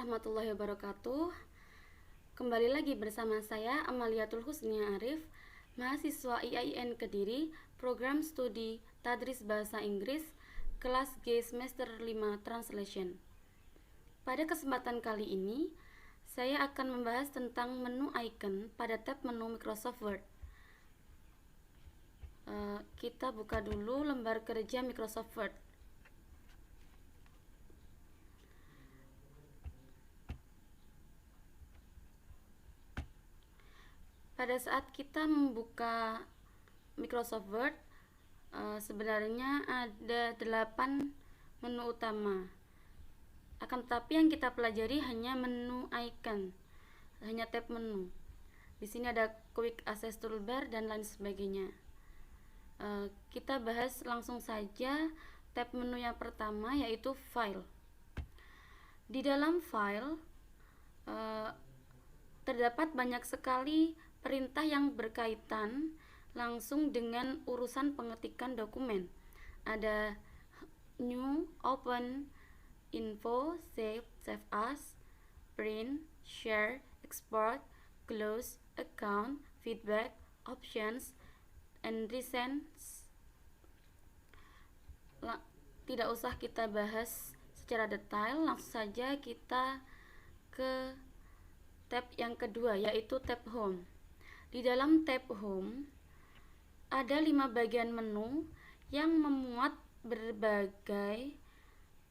warahmatullahi wabarakatuh. Kembali lagi bersama saya Amaliatul Husnia Arif, mahasiswa IAIN Kediri, program studi Tadris Bahasa Inggris, kelas G semester 5 Translation. Pada kesempatan kali ini, saya akan membahas tentang menu icon pada tab menu Microsoft Word. Kita buka dulu lembar kerja Microsoft Word. Pada saat kita membuka Microsoft Word, sebenarnya ada 8 menu utama. Akan tetapi yang kita pelajari hanya menu icon, hanya tab menu. Di sini ada Quick Access Toolbar dan lain sebagainya. Kita bahas langsung saja tab menu yang pertama, yaitu File. Di dalam File terdapat banyak sekali perintah yang berkaitan langsung dengan urusan pengetikan dokumen. Ada New, Open, Info, Save, Save As, Print, Share, Export, Close, Account, Feedback, Options, and Resend. Tidak usah kita bahas secara detail, langsung saja kita ke tab yang kedua, yaitu tab Home. Di dalam tab Home ada 5 bagian menu yang memuat berbagai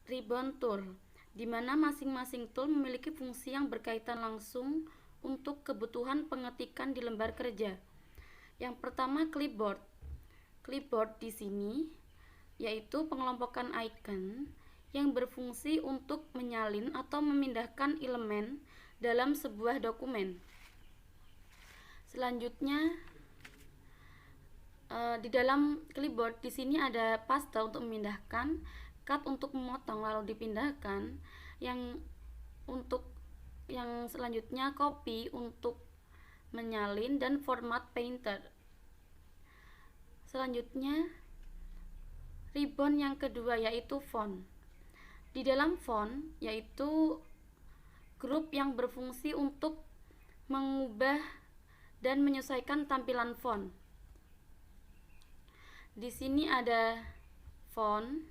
ribbon tool, di mana masing-masing tool memiliki fungsi yang berkaitan langsung untuk kebutuhan pengetikan di lembar kerja. Yang pertama, clipboard. Clipboard di sini yaitu pengelompokan icon yang berfungsi untuk menyalin atau memindahkan elemen dalam sebuah dokumen. Selanjutnya, di dalam clipboard di sini ada paste untuk memindahkan, cut untuk memotong lalu dipindahkan, yang selanjutnya copy untuk menyalin, dan format painter. Selanjutnya, ribbon yang kedua yaitu font. Di dalam font yaitu grup yang berfungsi untuk mengubah dan menyesuaikan tampilan font. Di sini ada font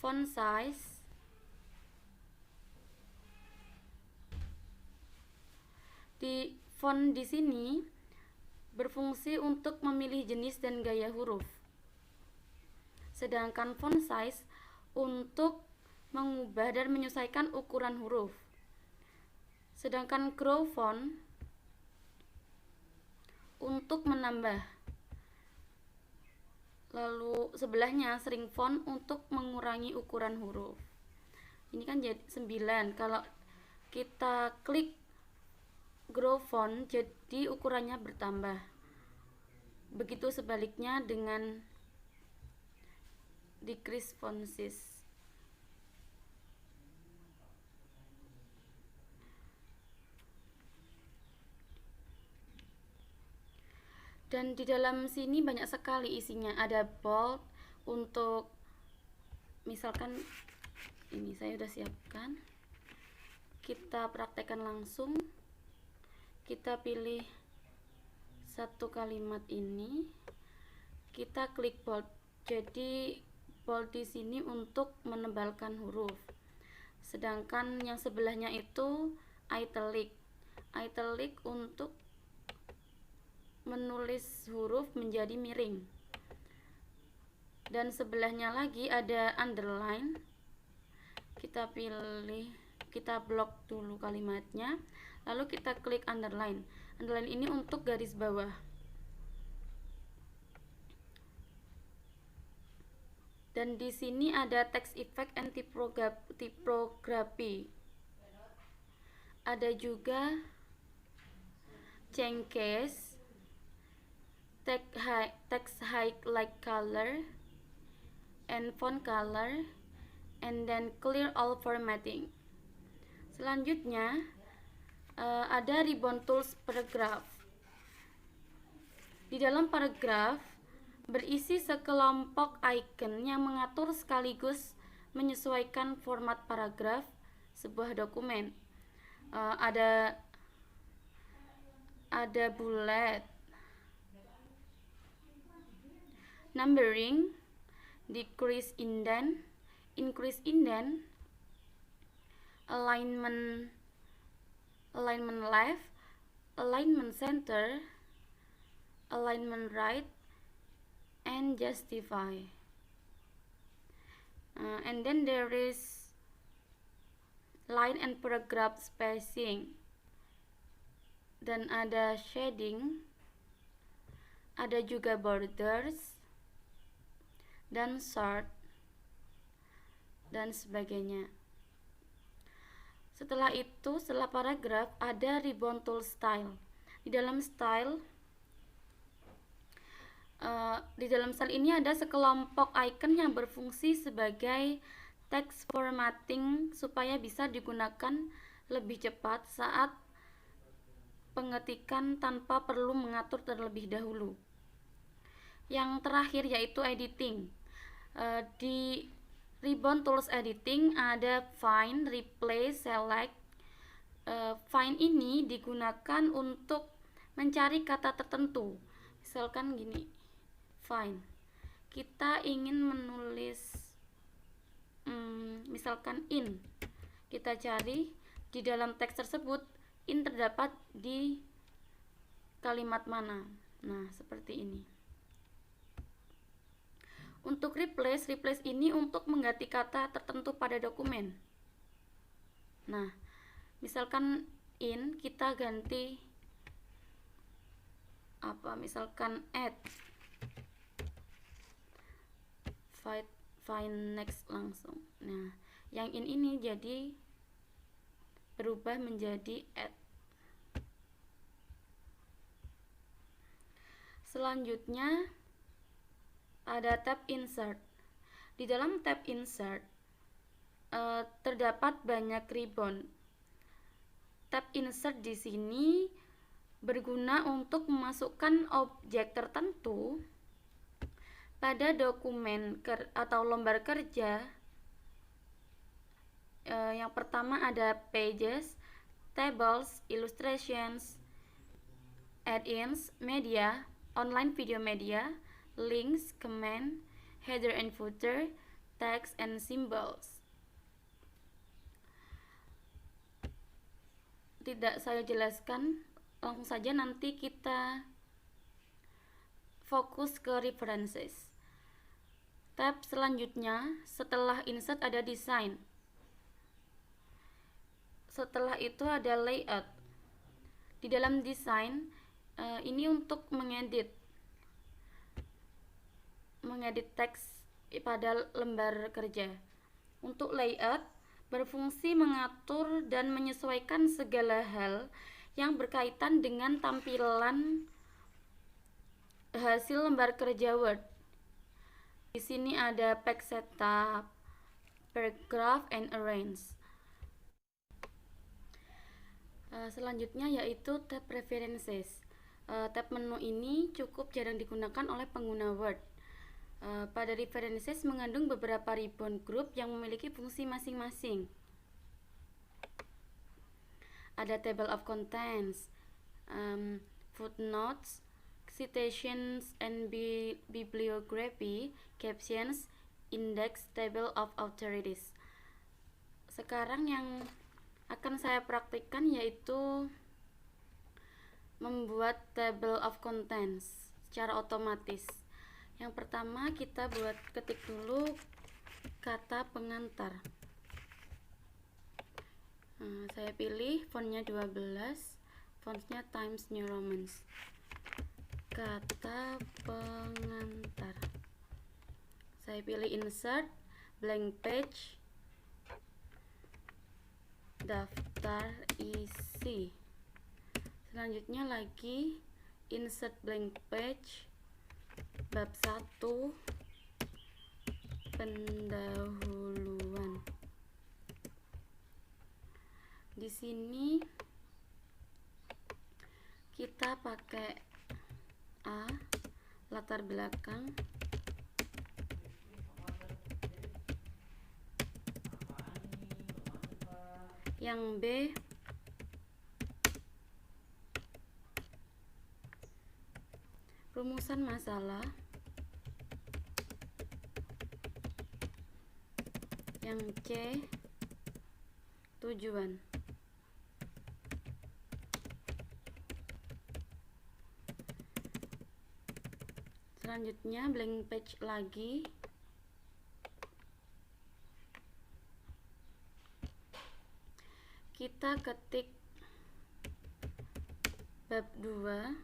size, font di sini berfungsi untuk memilih jenis dan gaya huruf. Sedangkan font size untuk mengubah dan menyesuaikan ukuran huruf. Sedangkan grow font untuk menambah. Lalu sebelahnya shrink font untuk mengurangi ukuran huruf. Ini kan jadi 9. Kalau kita klik grow font, jadi ukurannya bertambah. Begitu sebaliknya dengan decrease font size. Dan di dalam sini banyak sekali isinya. Ada bold untuk, misalkan ini saya sudah siapkan, kita praktekkan langsung. Kita pilih satu kalimat ini, kita klik bold. Jadi bold di sini untuk menebalkan huruf. Sedangkan yang sebelahnya itu italic. Italic untuk menulis huruf menjadi miring. Dan sebelahnya lagi ada underline. Kita pilih, kita blok dulu kalimatnya, lalu kita klik underline. Underline ini untuk garis bawah. Dan di sini ada text effect and typography. Ada juga change case, text highlight color, and font color, and then clear all formatting. Selanjutnya ada ribbon tools paragraph. Di dalam paragraph berisi sekelompok icon yang mengatur sekaligus menyesuaikan format paragraf sebuah dokumen. Ada bullet, numbering, decrease indent, increase indent, alignment left, alignment center, alignment right, and justify. And then there is line and paragraph spacing, dan ada shading, ada juga borders dan sort dan sebagainya. Setelah itu, setelah paragraf, ada ribbon tool style. Di dalam style ini ada sekelompok icon yang berfungsi sebagai text formatting supaya bisa digunakan lebih cepat saat pengetikan tanpa perlu mengatur terlebih dahulu. Yang terakhir yaitu editing. Di ribbon tools editing ada find, replace, select. Find ini digunakan untuk mencari kata tertentu. Misalkan gini, find. Kita ingin menulis misalkan in. Kita cari di dalam teks tersebut in terdapat di kalimat mana. Nah, seperti ini. Untuk replace ini untuk mengganti kata tertentu pada dokumen. Nah, misalkan in kita ganti misalkan add, find next langsung. Nah, yang in ini jadi berubah menjadi add. Selanjutnya ada tab insert. Di dalam tab insert terdapat banyak ribbon. Tab insert di sini berguna untuk memasukkan objek tertentu pada dokumen atau lembar kerja. Yang pertama ada pages, tables, illustrations, add-ins, media, online video media, links, comment, header and footer, text and symbols. Tidak saya jelaskan, langsung saja nanti kita fokus ke references. Tab selanjutnya setelah insert ada design. Setelah itu ada layout. Di dalam design ini untuk mengedit teks pada lembar kerja. Untuk layout berfungsi mengatur dan menyesuaikan segala hal yang berkaitan dengan tampilan hasil lembar kerja Word. Di sini ada page setup, paragraph and arrange. Selanjutnya yaitu tab preferences. Tab menu ini cukup jarang digunakan oleh pengguna Word. Pada references mengandung beberapa ribbon group yang memiliki fungsi masing-masing. Ada table of contents, footnotes, citations and bibliography, captions, index, table of authorities. Sekarang yang akan saya praktikkan yaitu membuat table of contents secara otomatis. Yang pertama kita ketik dulu kata pengantar. Saya pilih fontnya 12, fontnya Times New Roman. Kata pengantar. Saya pilih insert, blank page, daftar isi. Selanjutnya lagi insert blank page, bab 1, pendahuluan. Di sini kita pakai A, latar belakang. Yang B, rumusan masalah. Yang C, tujuan. Selanjutnya blank page lagi. Kita ketik bab 2,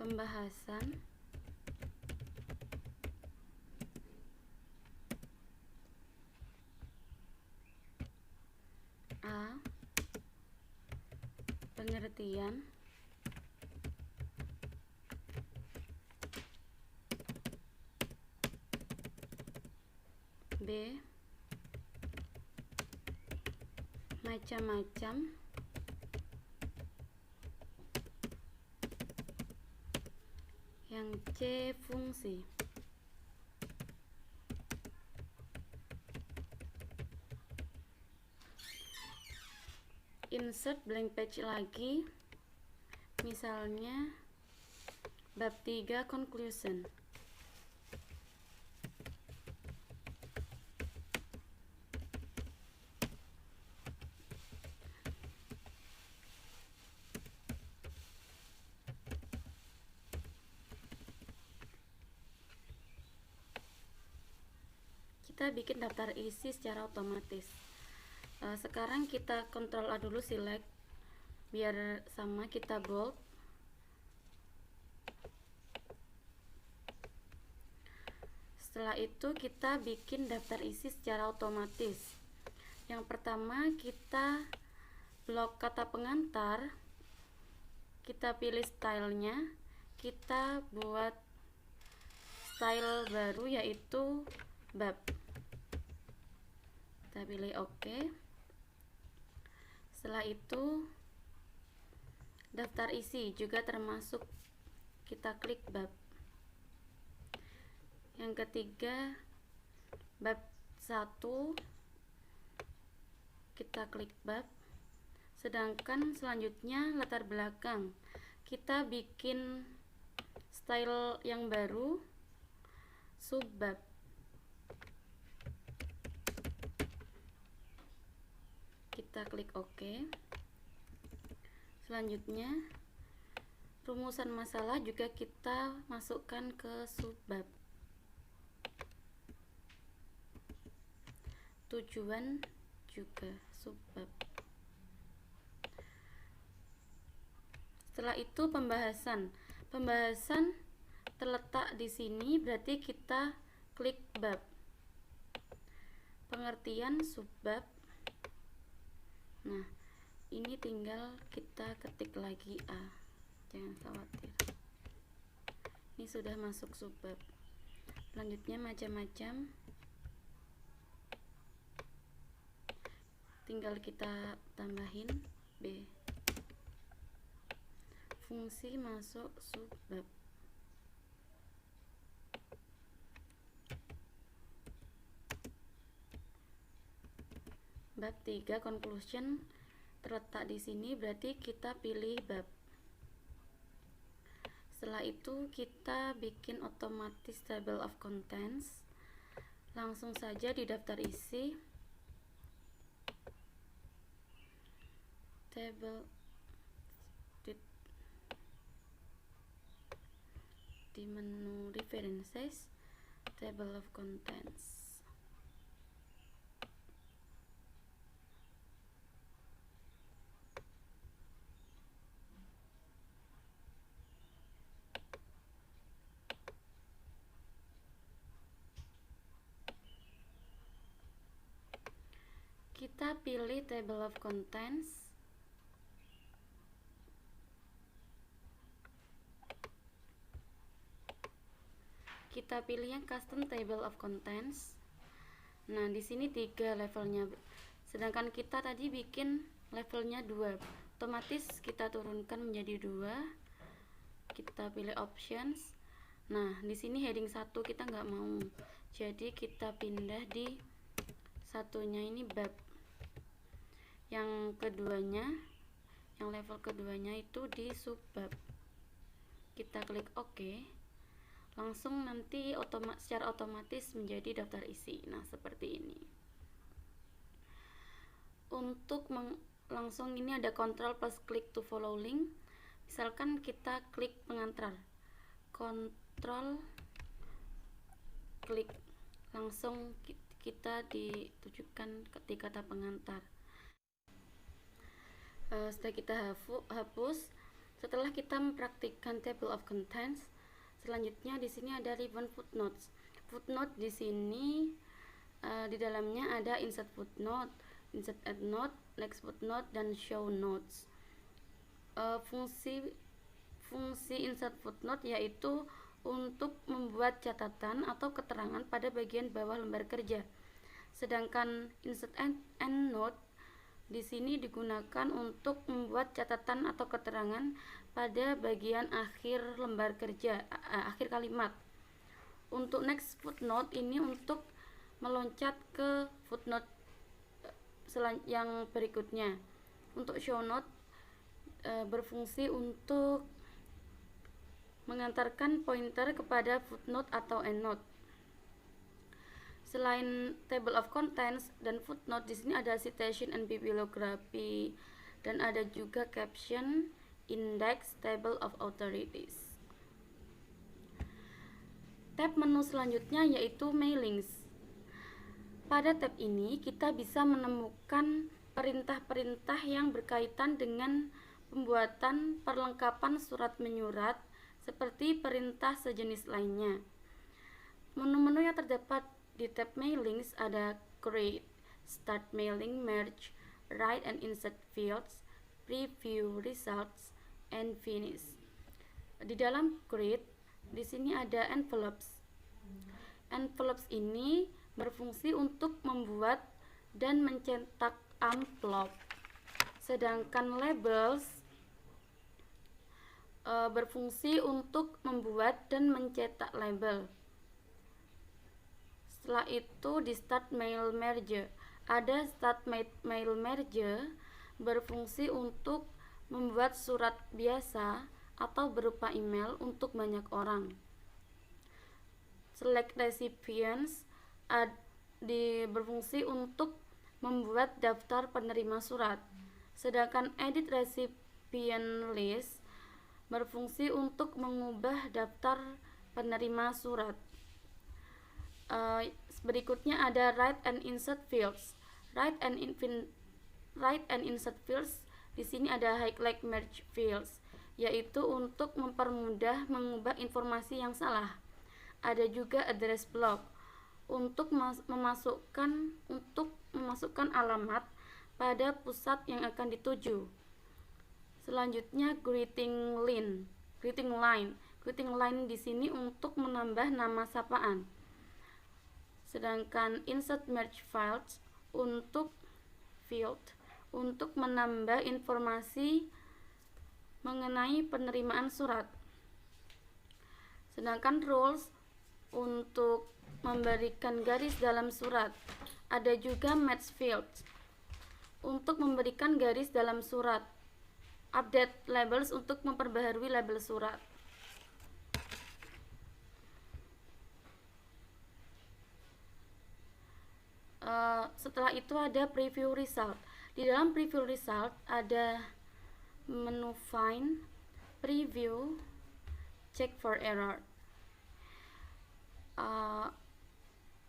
pembahasan. A, pengertian. B, macam-macam. Yang C, fungsi. Insert blank page lagi. Misalnya bab 3, conclusion. Kita bikin daftar isi secara otomatis. Sekarang kita Ctrl A dulu, select biar sama, kita bold. Setelah itu kita bikin daftar isi secara otomatis. Yang pertama, kita blok kata pengantar, kita pilih stylenya, kita buat style baru yaitu bab. Kita pilih OK. Setelah itu daftar isi juga termasuk, kita klik bab. Yang ketiga, bab 1, kita klik bab. Sedangkan selanjutnya latar belakang, kita bikin style yang baru, subbab. Kita klik OK. Selanjutnya rumusan masalah juga kita masukkan ke subbab. Tujuan juga subbab. Setelah itu pembahasan. Pembahasan terletak di sini, berarti kita klik bab. Pengertian subbab. Nah, ini tinggal kita ketik lagi A. Jangan khawatir. Ini sudah masuk subbab. Selanjutnya macam-macam. Tinggal kita tambahin B. Fungsi masuk subbab. Bab 3, conclusion, terletak di sini, berarti kita pilih bab. Setelah itu kita bikin otomatis table of contents. Langsung saja di daftar isi, table di menu references, table of contents. Kita pilih table of contents. Kita pilih yang custom table of contents. Nah, di sini 3 levelnya. Sedangkan kita tadi bikin levelnya 2. Otomatis kita turunkan menjadi 2. Kita pilih options. Nah, di sini heading 1 kita nggak mau. Jadi kita pindah di satunya ini bab. Yang keduanya, yang level keduanya itu di subbab. Kita klik OK. Langsung nanti secara otomatis menjadi daftar isi. Nah, seperti ini. Untuk langsung ini ada control plus click to follow link. Misalkan kita klik pengantar, control klik, langsung kita ditujukan di kata pengantar. Setelah kita hapus, setelah kita mempraktikkan table of contents, selanjutnya di sini ada ribbon footnotes. Footnote di sini di dalamnya ada insert footnote, insert endnote, next footnote, dan show notes. Fungsi insert footnote yaitu untuk membuat catatan atau keterangan pada bagian bawah lembar kerja. Sedangkan insert endnote di sini digunakan untuk membuat catatan atau keterangan pada bagian akhir lembar kerja, akhir kalimat. Untuk next footnote ini untuk meloncat ke footnote yang berikutnya. Untuk show note berfungsi untuk mengantarkan pointer kepada footnote atau endnote. Selain table of contents dan footnote, di sini ada citation and bibliography, dan ada juga caption, index, table of authorities. Tab menu selanjutnya yaitu mailings. Pada tab ini kita bisa menemukan perintah-perintah yang berkaitan dengan pembuatan perlengkapan surat menyurat seperti perintah sejenis lainnya. Menu-menu yang terdapat di tab mailings ada create, start mailing, merge, write and insert fields, preview results, and finish. Di dalam create, di sini ada envelopes. Envelopes ini berfungsi untuk membuat dan mencetak amplop. Sedangkan labels berfungsi untuk membuat dan mencetak label. Setelah itu di start mail merge, ada start mail merge berfungsi untuk membuat surat biasa atau berupa email untuk banyak orang. Select recipients berfungsi untuk membuat daftar penerima surat. Sedangkan edit recipient list berfungsi untuk mengubah daftar penerima surat. Berikutnya ada write and insert fields. Write and insert fields, di sini ada highlight merge fields, yaitu untuk mempermudah mengubah informasi yang salah. Ada juga address block untuk memasukkan alamat pada pusat yang akan dituju. Selanjutnya greeting line. Greeting line di sini untuk menambah nama sapaan. Sedangkan insert merge fields untuk menambah informasi mengenai penerimaan surat. Sedangkan rules untuk memberikan garis dalam surat. Ada juga match fields untuk memberikan garis dalam surat. Update labels untuk memperbaharui label surat. Setelah itu ada preview result. Di dalam preview result ada menu find, preview, check for error.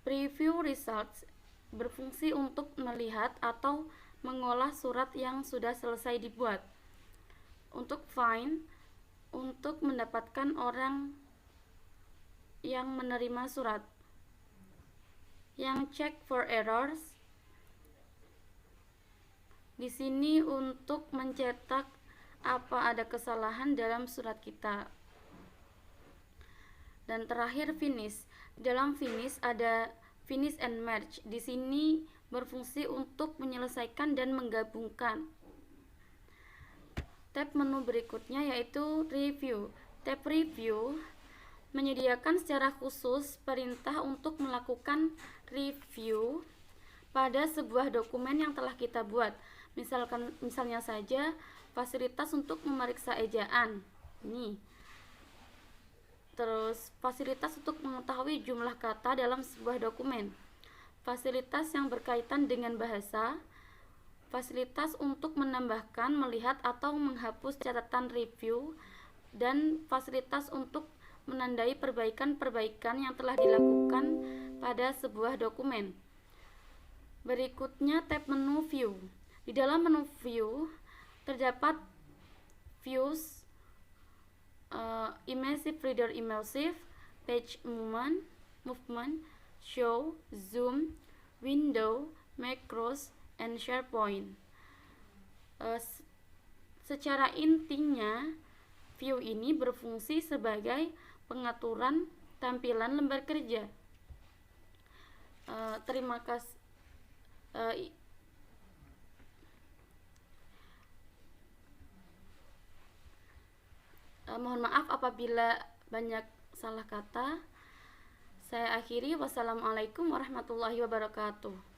Preview results berfungsi untuk melihat atau mengolah surat yang sudah selesai dibuat. Untuk find, untuk mendapatkan orang yang menerima surat. Yang check for errors di sini untuk mencetak apa ada kesalahan dalam surat kita. Dan terakhir finish. Dalam finish ada finish and merge. Di sini berfungsi untuk menyelesaikan dan menggabungkan. Tab menu berikutnya yaitu review. Tab review menyediakan secara khusus perintah untuk melakukan review pada sebuah dokumen yang telah kita buat. Misalnya saja fasilitas untuk memeriksa ejaan. Ini. Terus fasilitas untuk mengetahui jumlah kata dalam sebuah dokumen. Fasilitas yang berkaitan dengan bahasa. Fasilitas untuk menambahkan, melihat atau menghapus catatan review, dan fasilitas untuk menandai perbaikan-perbaikan yang telah dilakukan pada sebuah dokumen. Berikutnya tab menu view. Di dalam menu view terdapat views, immersive reader immersive, page movement, show, zoom, window, macros, and SharePoint. Secara intinya view ini berfungsi sebagai pengaturan tampilan lembar kerja. Terima kasih. Mohon maaf apabila banyak salah kata. Saya akhiri. Wassalamualaikum warahmatullahi wabarakatuh.